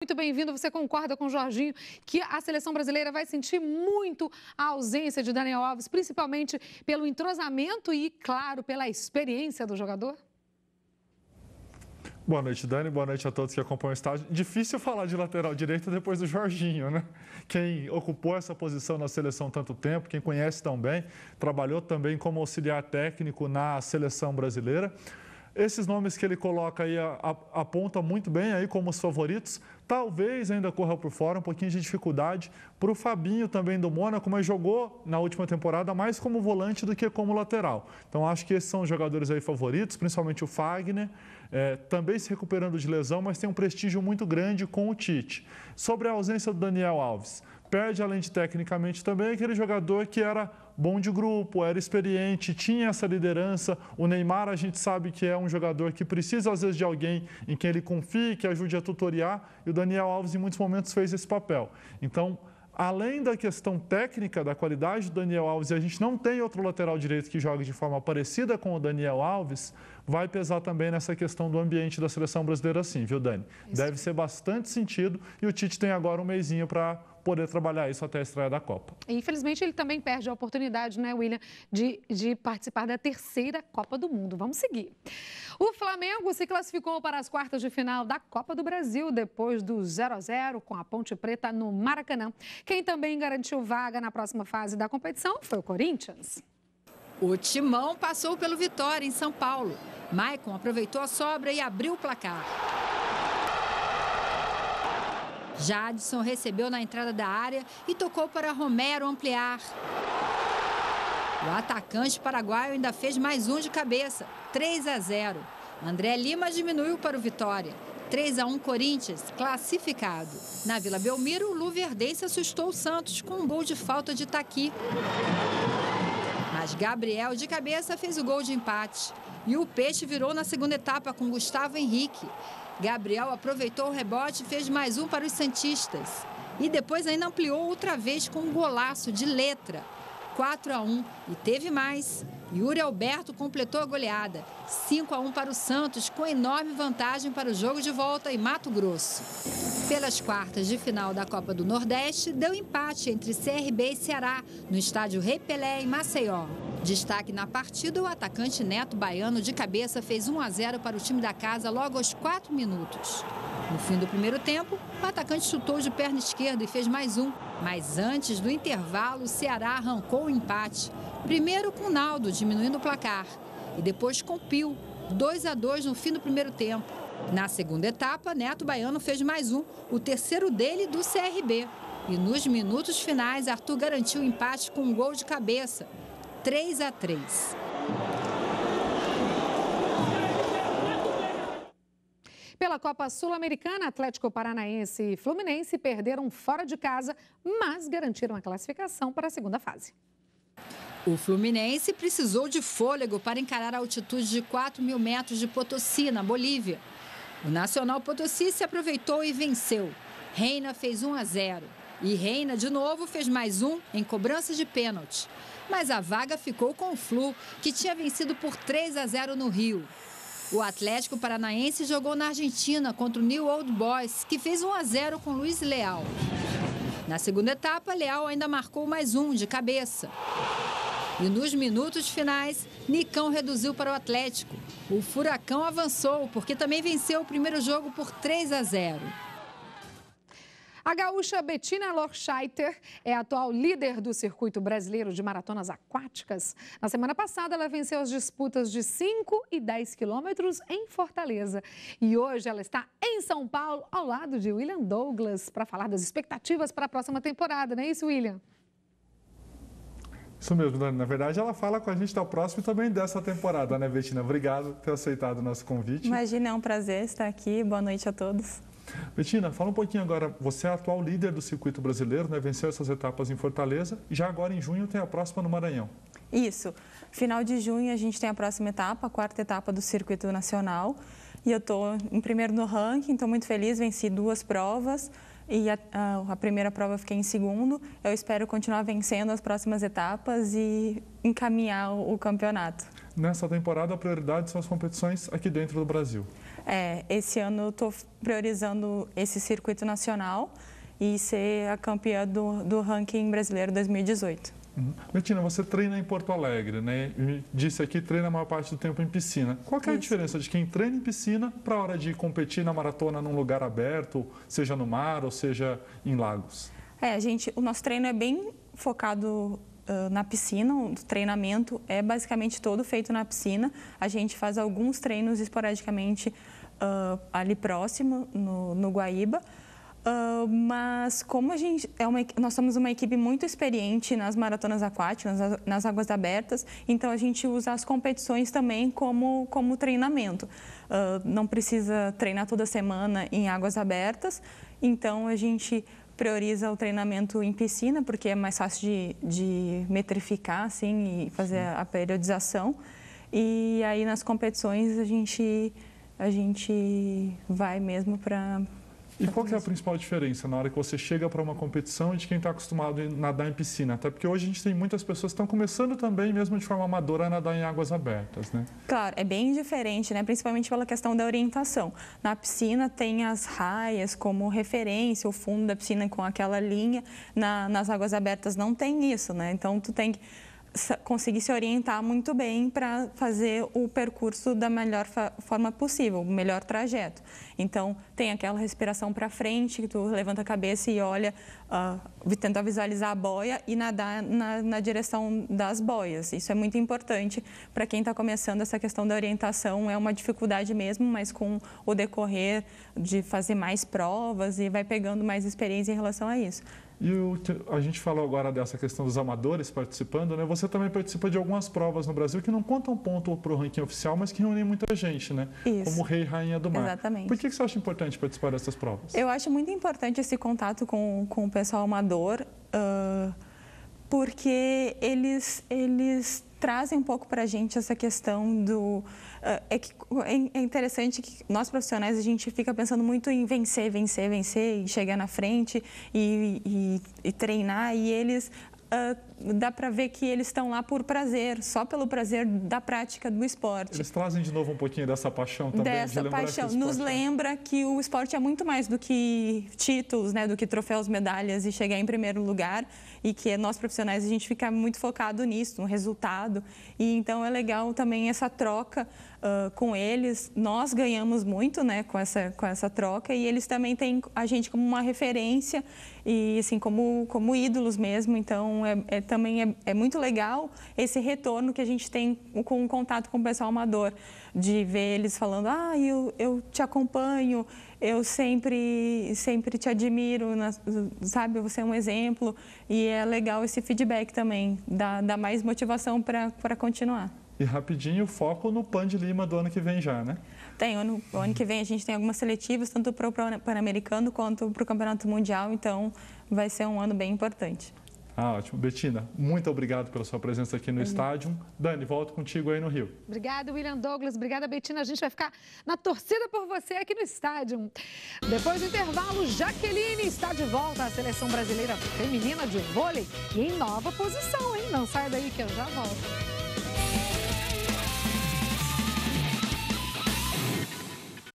Muito bem-vindo. Você concorda com o Jorginho que a seleção brasileira vai sentir muito a ausência de Daniel Alves, principalmente pelo entrosamento e, claro, pela experiência do jogador? Boa noite, Dani. Boa noite a todos que acompanham o estádio. Difícil falar de lateral direito depois do Jorginho, né? Quem ocupou essa posição na seleção tanto tempo, quem conhece tão bem, trabalhou também como auxiliar técnico na seleção brasileira. Esses nomes que ele coloca aí apontam muito bem aí como os favoritos. Talvez ainda corra por fora um pouquinho de dificuldade para o Fabinho também do Mônaco, mas jogou na última temporada mais como volante do que como lateral. Então acho que esses são os jogadores aí favoritos, principalmente o Fagner, também se recuperando de lesão, mas tem um prestígio muito grande com o Tite. Sobre a ausência do Daniel Alves, perde além de tecnicamente também aquele jogador que era bom de grupo, era experiente, tinha essa liderança. O Neymar a gente sabe que é um jogador que precisa às vezes de alguém em quem ele confie, que ajude a tutoriar, e o Daniel Alves em muitos momentos fez esse papel. Então, além da questão técnica, da qualidade do Daniel Alves, e a gente não tem outro lateral direito que jogue de forma parecida com o Daniel Alves, vai pesar também nessa questão do ambiente da seleção brasileira sim, viu, Dani? Deve ser bastante sentido e o Tite tem agora um mesinho para poder trabalhar isso até a estreia da Copa. Infelizmente, ele também perde a oportunidade, né, William, de participar da terceira Copa do Mundo. Vamos seguir. O Flamengo se classificou para as quartas de final da Copa do Brasil, depois do 0-0 com a Ponte Preta no Maracanã. Quem também garantiu vaga na próxima fase da competição foi o Corinthians. O Timão passou pelo Vitória, em São Paulo. Maicon aproveitou a sobra e abriu o placar. Jadson recebeu na entrada da área e tocou para Romero ampliar. O atacante paraguaio ainda fez mais um de cabeça, 3-0. André Lima diminuiu para o Vitória. 3-1 Corinthians, classificado. Na Vila Belmiro, o luverdense assustou o Santos com um gol de falta de Taqui. Mas Gabriel, de cabeça, fez o gol de empate. E o Peixe virou na segunda etapa com Gustavo Henrique. Gabriel aproveitou o rebote e fez mais um para os santistas. E depois ainda ampliou outra vez com um golaço de letra. 4-1. E teve mais. Yuri Alberto completou a goleada. 5-1 para o Santos, com enorme vantagem para o jogo de volta em Mato Grosso. Pelas quartas de final da Copa do Nordeste, deu empate entre CRB e Ceará, no estádio Rei Pelé, em Maceió. Destaque na partida, o atacante Neto Baiano, de cabeça, fez 1-0 para o time da casa logo aos 4 minutos. No fim do primeiro tempo, o atacante chutou de perna esquerda e fez mais um. Mas antes do intervalo, o Ceará arrancou o empate. Primeiro com Naldo, diminuindo o placar. E depois com Pio, 2-2 no fim do primeiro tempo. Na segunda etapa, Neto Baiano fez mais um, o terceiro dele do CRB. E nos minutos finais, Arthur garantiu o empate com um gol de cabeça. 3-3. Pela Copa Sul-Americana, Atlético Paranaense e Fluminense perderam fora de casa, mas garantiram a classificação para a segunda fase. O Fluminense precisou de fôlego para encarar a altitude de 4.000 metros de Potosí, na Bolívia. O Nacional Potosí se aproveitou e venceu. Reina fez 1-0. E Reina, de novo, fez mais um em cobrança de pênalti. Mas a vaga ficou com o Flu, que tinha vencido por 3-0 no Rio. O Atlético Paranaense jogou na Argentina contra o New Old Boys, que fez 1-0 com Luiz Leal. Na segunda etapa, Leal ainda marcou mais um de cabeça. E nos minutos finais, Nicão reduziu para o Atlético. O Furacão avançou, porque também venceu o primeiro jogo por 3-0. A gaúcha Bettina Lorscheiter é a atual líder do circuito brasileiro de maratonas aquáticas. Na semana passada, ela venceu as disputas de 5 e 10 quilômetros em Fortaleza. E hoje ela está em São Paulo, ao lado de William Douglas, para falar das expectativas para a próxima temporada. Não é isso, William? Isso mesmo, Dani. Na verdade, ela fala com a gente da próxima e também dessa temporada, né, Bettina? Obrigado por ter aceitado o nosso convite. Imagina, é um prazer estar aqui. Boa noite a todos. Bettina, fala um pouquinho agora. Você é a atual líder do circuito brasileiro, né? Venceu essas etapas em Fortaleza e já agora em junho tem a próxima no Maranhão. Isso. Final de junho a gente tem a próxima etapa, a quarta etapa do circuito nacional. E eu estou em primeiro no ranking, estou muito feliz, venci 2 provas. E a primeira prova eu fiquei em segundo. Eu espero continuar vencendo as próximas etapas e encaminhar o campeonato. Nessa temporada, a prioridade são as competições aqui dentro do Brasil. Esse ano eu estou priorizando esse circuito nacional e ser a campeã do ranking brasileiro 2018. Bettina, você treina em Porto Alegre, né? E disse aqui, treina a maior parte do tempo em piscina. Qual que é a diferença de quem treina em piscina para a hora de competir na maratona num lugar aberto, seja no mar ou seja em lagos? O nosso treino é bem focado na piscina, o treinamento é basicamente todo feito na piscina. A gente faz alguns treinos esporadicamente ali próximo, no Guaíba. Mas como nós somos uma equipe muito experiente nas maratonas aquáticas, nas águas abertas, então a gente usa as competições também como treinamento. Não precisa treinar toda semana em águas abertas, então a gente prioriza o treinamento em piscina, porque é mais fácil de metrificar assim, e fazer a periodização. E aí nas competições a gente vai mesmo para... E qual que é a principal diferença na hora que você chega para uma competição e de quem está acostumado a nadar em piscina? Até porque hoje a gente tem muitas pessoas que estão começando também, mesmo de forma amadora, a nadar em águas abertas, né? Claro, é bem diferente, né? Principalmente pela questão da orientação. Na piscina tem as raias como referência, o fundo da piscina com aquela linha. Nas águas abertas não tem isso, né? Então, tu tem que conseguir se orientar muito bem para fazer o percurso da melhor forma possível, o melhor trajeto. Então, tem aquela respiração para frente, que tu levanta a cabeça e olha, tenta visualizar a boia e nadar na direção das boias. Isso é muito importante para quem está começando. Essa questão da orientação é uma dificuldade mesmo, mas com o decorrer de fazer mais provas e vai pegando mais experiência em relação a isso. E a gente falou agora dessa questão dos amadores participando, né? Você também participa de algumas provas no Brasil que não contam ponto para o ranking oficial, mas que reúnem muita gente, né? Isso. Como Rei e Rainha do Mar. Exatamente. Por que você acha importante participar dessas provas? Eu acho muito importante esse contato com o pessoal amador, porque eles trazem um pouco para a gente essa questão do... É interessante que nós profissionais, a gente fica pensando muito em vencer e chegar na frente e treinar, e eles... dá para ver que eles estão lá por prazer, só pelo prazer da prática do esporte. Eles trazem de novo um pouquinho dessa paixão também. Dessa paixão. Nos lembra que o esporte é muito mais do que títulos, né, do que troféus, medalhas e chegar em primeiro lugar, e que nós profissionais a gente fica muito focado nisso, no resultado. E então é legal também essa troca com eles. Nós ganhamos muito, né, com essa troca, e eles também têm a gente como uma referência e assim como ídolos mesmo. Então também é muito legal esse retorno que a gente tem com o contato com o pessoal amador, de ver eles falando, eu te acompanho, eu sempre te admiro, sabe, você é um exemplo. E é legal esse feedback também, dá mais motivação para continuar. E rapidinho, foco no PAN de Lima do ano que vem já, né? Tem, o ano que vem a gente tem algumas seletivas, tanto para o Pan-Americano quanto para o Campeonato Mundial, então vai ser um ano bem importante. Ótimo. Bettina, muito obrigado pela sua presença aqui no estádio. Dani, volto contigo aí no Rio. Obrigada, William Douglas. Obrigada, Bettina. A gente vai ficar na torcida por você aqui no estádio. Depois do intervalo, Jaqueline está de volta à Seleção Brasileira Feminina de Vôlei e em nova posição, hein? Não sai daí que eu já volto.